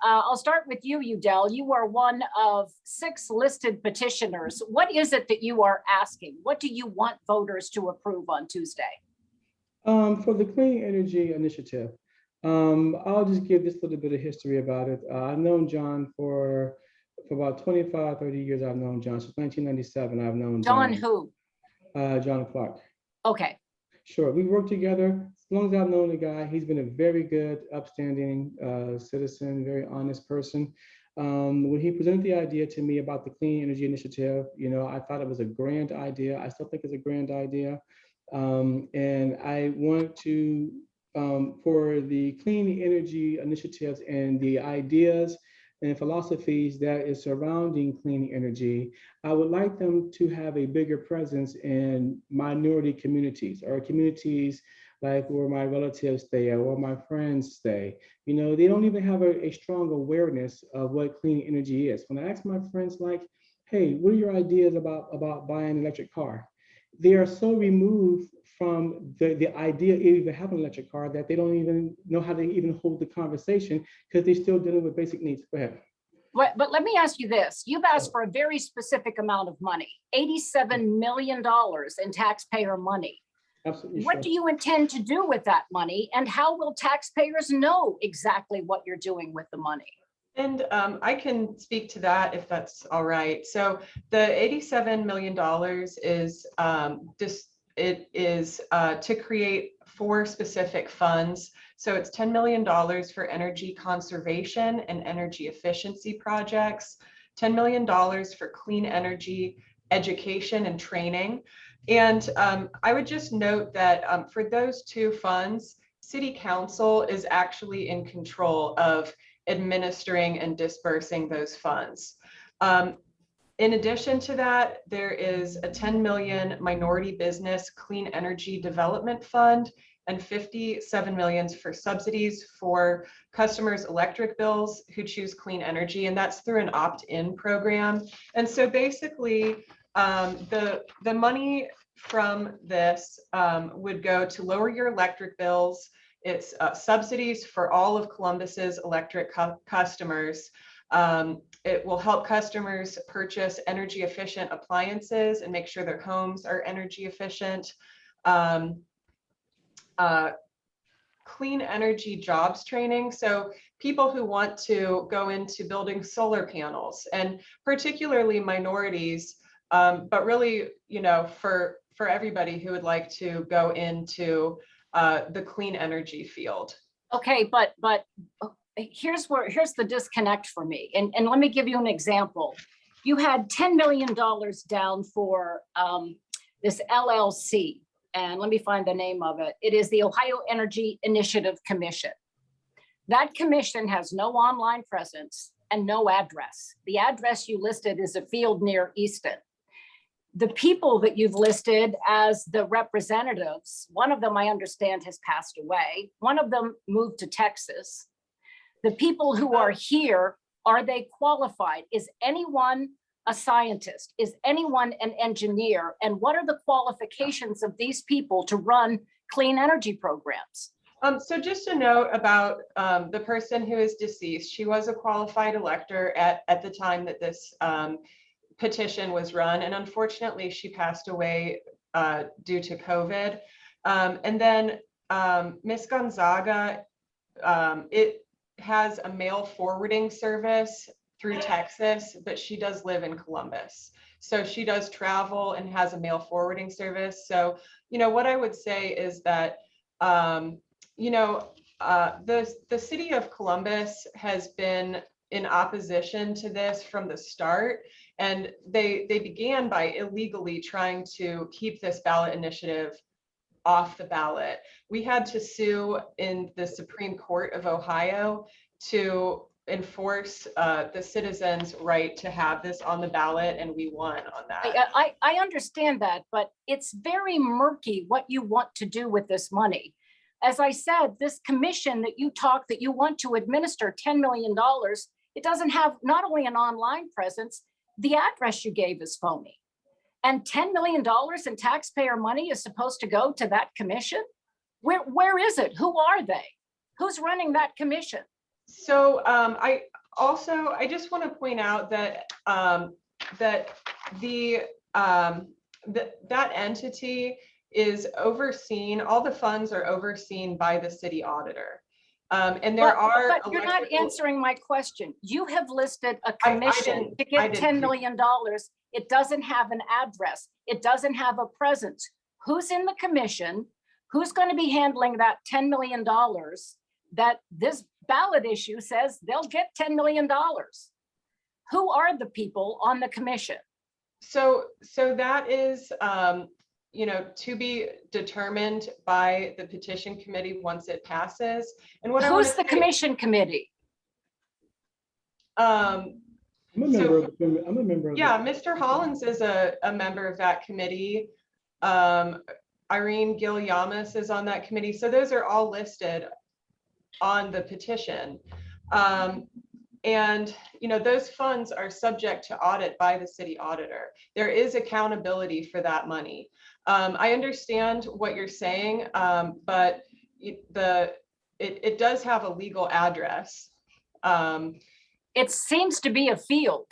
I'll start with you, Udell. You are one of 6 listed petitioners. What is it that you are asking? What do you want voters to approve on Tuesday? For the Clean Energy Initiative, I'll just give this little bit of history about it. I've known John for about 25, 30 years. I've known John. Since 1997, I've known John who? John Clark. Okay. Sure, we worked together. As long as I've known the guy, he's been a very good, upstanding citizen, very honest person. When he presented the idea to me about the Clean Energy Initiative, I thought it was a grand idea. I still think it's a grand idea. And I want to, for the clean energy initiatives and the ideas and philosophies that is surrounding clean energy, I would like them to have a bigger presence in minority communities or communities like where my relatives stay or where my friends stay. They don't even have a strong awareness of what clean energy is. When I ask my friends like, hey, what are your ideas about buying an electric car? They are so removed from the idea of even having an electric car that they don't even know how to even hold the conversation because they're still dealing with basic needs. Go ahead. But let me ask you this. You've asked for a very specific amount of money, $87 million in taxpayer money. Absolutely. What do you intend to do with that money? And how will taxpayers know exactly what you're doing with the money? And I can speak to that if that's all right. So the $87 million is to create 4 specific funds. So it's $10 million for energy conservation and energy efficiency projects, $10 million for clean energy education and training. And I would just note that for those 2 funds, City Council is actually in control of administering and dispersing those funds. In addition to that, there is a 10 million minority business clean energy development fund and 57 million for subsidies for customers' electric bills who choose clean energy, and that's through an opt-in program. And so basically, the money from this would go to lower your electric bills. It's subsidies for all of Columbus's electric customers. It will help customers purchase energy efficient appliances and make sure their homes are energy efficient. Clean energy jobs training. So people who want to go into building solar panels, and particularly minorities, but really, for everybody who would like to go into the clean energy field. Okay, but here's the disconnect for me. And let me give you an example. You had $10 million down for this LLC, and let me find the name of it. It is the Ohio Energy Initiative Commission. That commission has no online presence and no address. The address you listed is a field near Easton. The people that you've listed as the representatives, one of them I understand has passed away. One of them moved to Texas. The people who are here, are they qualified? Is anyone a scientist? Is anyone an engineer? And what are the qualifications of these people to run clean energy programs? So just a note about the person who is deceased. She was a qualified elector at the time that this petition was run, and unfortunately she passed away due to COVID. And then Ms. Gonzaga, it has a mail forwarding service through Texas, but she does live in Columbus. So she does travel and has a mail forwarding service. So, what I would say is that, the city of Columbus has been in opposition to this from the start. And they began by illegally trying to keep this ballot initiative off the ballot. We had to sue in the Supreme Court of Ohio to enforce the citizens' right to have this on the ballot, and we won on that. I understand that, but it's very murky what you want to do with this money. As I said, this commission that you want to administer $10 million, it doesn't have not only an online presence, the address you gave is phony. And $10 million in taxpayer money is supposed to go to that commission? Where is it? Who are they? Who's running that commission? So I just want to point out that that that entity is overseen, all the funds are overseen by the city auditor. And there are. But you're not answering my question. You have listed a I commission to I get didn't. $10 million. It doesn't have an address. It doesn't have a presence. Who's in the commission? Who's going to be handling that $10 million that this ballot issue says they'll get $10 million? Who are the people on the commission? So that is, to be determined by the petition committee once it passes. And what Who's the commission committee? I'm a member of the, I'm a member of Yeah, Mr. Hollins is a member of that committee. Irene Gill-Yamas is on that committee. So those are all listed on the petition. And those funds are subject to audit by the city auditor. There is accountability for that money. I understand what you're saying, but it does have a legal address. It seems to be a field.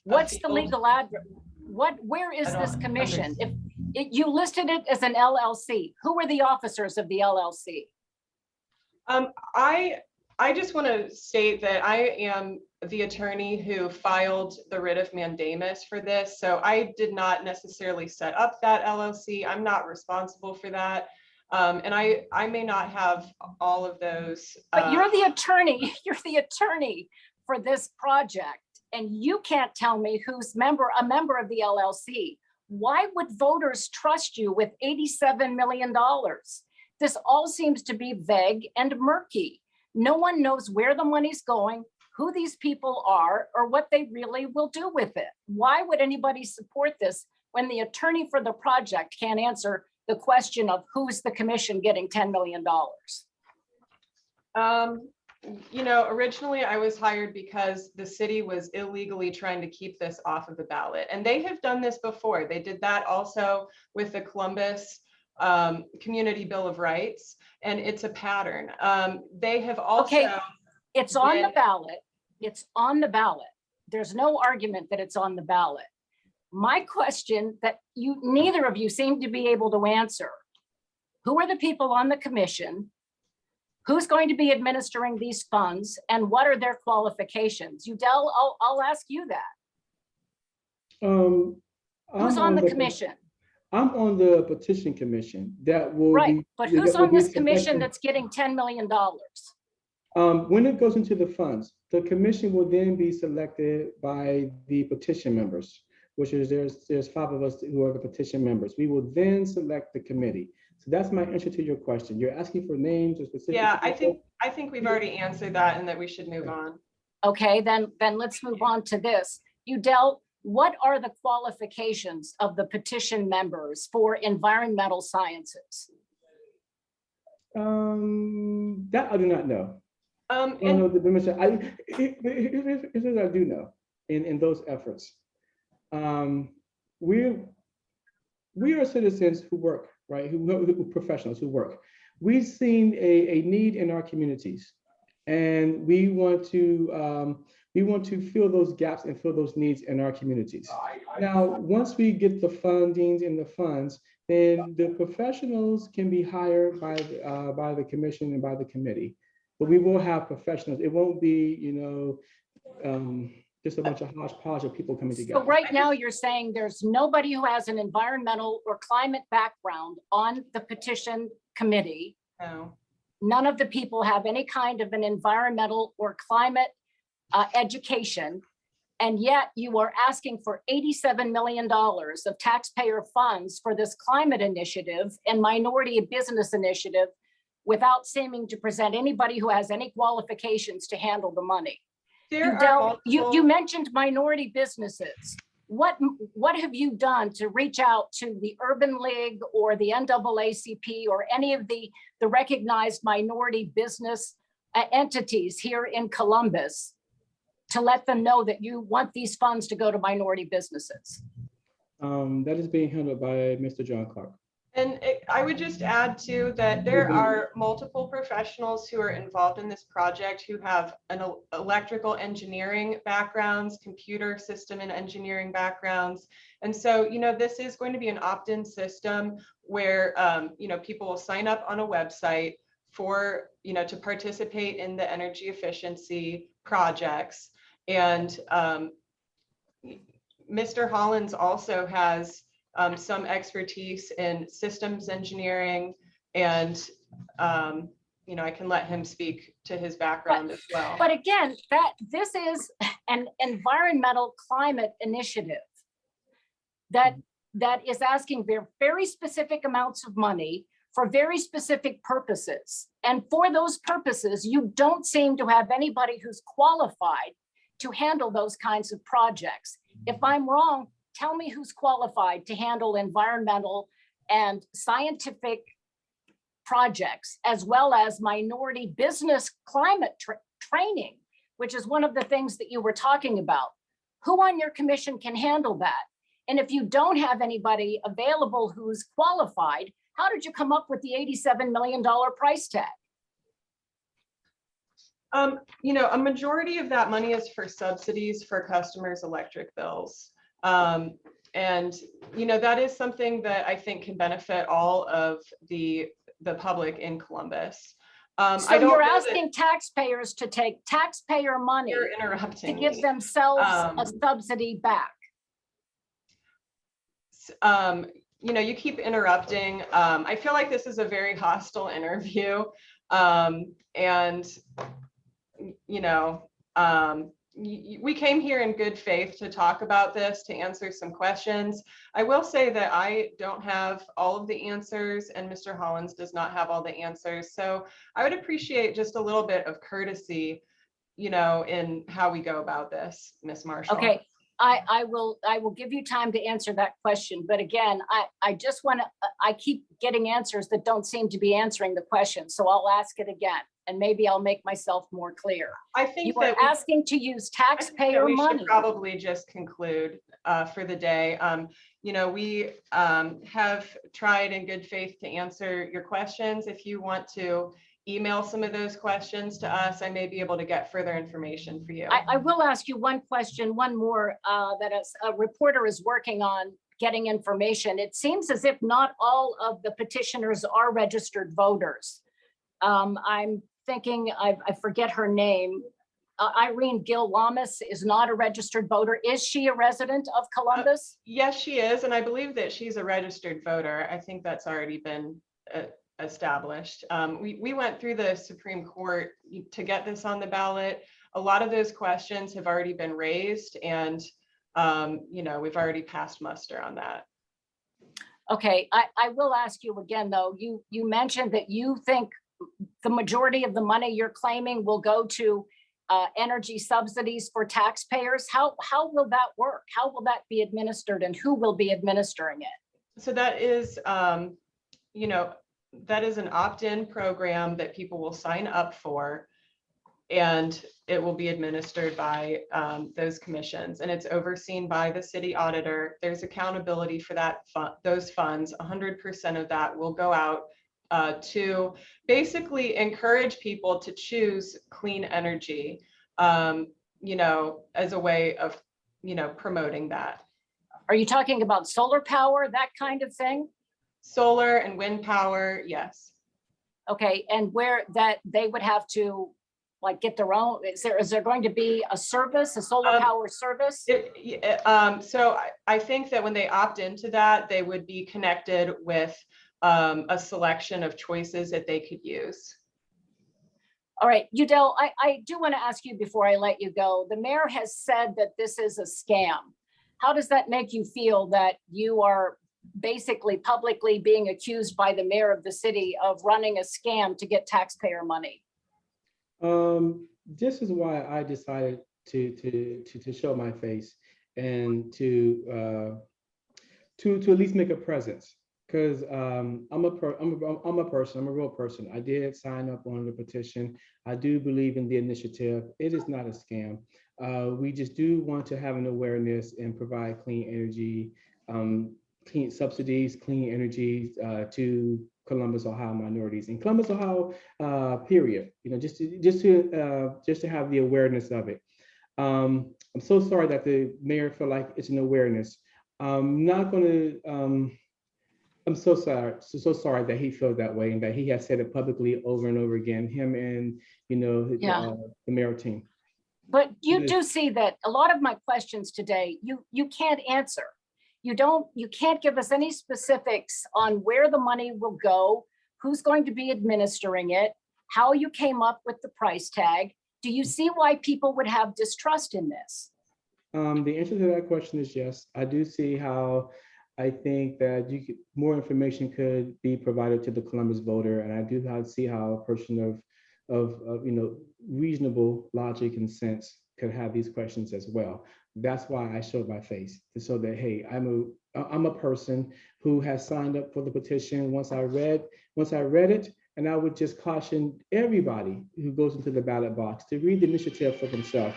What's the legal address? Where is this commission? If you listed it as an LLC, who are the officers of the LLC? I just want to state that I am the attorney who filed the writ of mandamus for this. So I did not necessarily set up that LLC. I'm not responsible for that. And I may not have all of those. But you're the attorney. You're the attorney for this project. And you can't tell me who's a member of the LLC. Why would voters trust you with $87 million? This all seems to be vague and murky. No one knows where the money's going, who these people are, or what they really will do with it. Why would anybody support this when the attorney for the project can't answer the question of who's the commission getting $10 million? Originally I was hired because the city was illegally trying to keep this off of the ballot. And they have done this before. They did that also with the Columbus Community Bill of Rights, and it's a pattern. They have also— Okay, it's on the ballot. It's on the ballot. There's no argument that it's on the ballot. My question that neither of you seem to be able to answer: who are the people on the commission? Who's going to be administering these funds, and what are their qualifications? Udell, I'll ask you that. Who's on the commission? I'm on the petition commission that will right, but who's on this commission that's getting $10 million? When it goes into the funds, the commission will then be selected by the petition members, which is there's 5 of us who are the petition members. We will then select the committee. So that's my answer to your question. You're asking for names or specific. Yeah, I think we've already answered that, and that we should move on. Okay, then let's move on to this. Udell, what are the qualifications of the petition members for environmental sciences? That I do not know. I do know in those efforts. We are citizens who work, right? Who professionals who work. We've seen a need in our communities, and we want to fill those gaps and fill those needs in our communities. Now, once we get the fundings and the funds, then the professionals can be hired by the commission and by the committee. But we will have professionals. It won't be, just a bunch of hodgepodge of people coming together. So right now you're saying there's nobody who has an environmental or climate background on the petition committee. No. None of the people have any kind of an environmental or climate education. And yet you are asking for $87 million of taxpayer funds for this climate initiative and minority business initiative without seeming to present anybody who has any qualifications to handle the money. You mentioned minority businesses. What have you done to reach out to the Urban League or the NAACP or any of the recognized minority business entities here in Columbus to let them know that you want these funds to go to minority businesses? That is being handled by Mr. John Clark. And I would just add too that there are multiple professionals who are involved in this project who have an electrical engineering backgrounds, computer system and engineering backgrounds. And so, this is going to be an opt-in system where, people will sign up on a website for, to participate in the energy efficiency projects. And Mr. Hollins also has some expertise in systems engineering, and I can let him speak to his background as well. But again, this is an environmental climate initiative that is asking very specific amounts of money for very specific purposes. And for those purposes, you don't seem to have anybody who's qualified to handle those kinds of projects. If I'm wrong, tell me who's qualified to handle environmental and scientific projects, as well as minority business climate training, which is one of the things that you were talking about. Who on your commission can handle that? And if you don't have anybody available who's qualified, how did you come up with the $87 million price tag? A majority of that money is for subsidies for customers' electric bills. And, that is something that I think can benefit all of the public in Columbus. So you're asking taxpayers to take taxpayer money to give themselves a subsidy back. You keep interrupting. I feel like this is a very hostile interview. We came here in good faith to talk about this, to answer some questions. I will say that I don't have all of the answers, and Mr. Hollins does not have all the answers. So I would appreciate just a little bit of courtesy, in how we go about this, Ms. Marshall. Okay, I will give you time to answer that question. But again, I just want to, I keep getting answers that don't seem to be answering the question. So I'll ask it again, and maybe I'll make myself more clear. I think you are asking to use taxpayer we money. Should probably just conclude for the day. We have tried in good faith to answer your questions. If you want to email some of those questions to us, I may be able to get further information for you. I will ask you one question, one more, that a reporter is working on getting information. It seems as if not all of the petitioners are registered voters. I'm thinking, I forget her name. Irene Gill-Lamas is not a registered voter. Is she a resident of Columbus? Yes, she is. And I believe that she's a registered voter. I think that's already been established. We went through the Supreme Court to get this on the ballot. A lot of those questions have already been raised, and we've already passed muster on that. Okay, I will ask you again, though. You mentioned that you think the majority of the money you're claiming will go to energy subsidies for taxpayers. How will that work? How will that be administered, and who will be administering it? So that is, that is an opt-in program that people will sign up for, and it will be administered by those commissions, and it's overseen by the city auditor. There's accountability for that those funds. 100% of that will go out to basically encourage people to choose clean energy, as a way of, promoting that. Are you talking about solar power, that kind of thing? Solar and wind power, yes. Okay, and where that they would have to get their own, is there going to be a service, a solar power service? So I think that when they opt into that, they would be connected with a selection of choices that they could use. All right, Udell, I do want to ask you before I let you go. The mayor has said that this is a scam. How does that make you feel, that you are basically publicly being accused by the mayor of the city of running a scam to get taxpayer money? This is why I decided to show my face and to at least make a presence, because I'm a real person. I did sign up on the petition. I do believe in the initiative. It is not a scam. We just do want to have an awareness and provide clean energy clean subsidies, clean energy to Columbus, Ohio minorities in Columbus, Ohio, period. Just to have the awareness of it. I'm so sorry that the mayor felt like it's an awareness. I'm not going to. I'm so sorry that he felt that way and that he has said it publicly over and over again. Him and Yeah. the mayor team. But you do see that a lot of my questions today, you can't answer. You can't give us any specifics on where the money will go, who's going to be administering it, how you came up with the price tag. Do you see why people would have distrust in this? The answer to that question is yes. I do see how I think that more information could be provided to the Columbus voter, and I do see how a person of reasonable logic and sense could have these questions as well. That's why I showed my face, to show that, hey, I'm a person who has signed up for the petition once I read it, and I would just caution everybody who goes into the ballot box to read the initiative for themselves,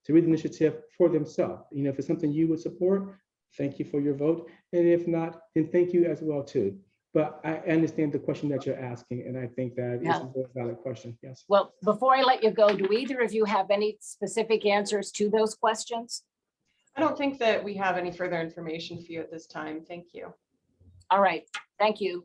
if it's something you would support, thank you for your vote. And if not, then thank you as well too. But I understand the question that you're asking, and I think that is a very valid question. Yes. Well, before I let you go, do either of you have any specific answers to those questions? I don't think that we have any further information for you at this time. Thank you. All right, thank you.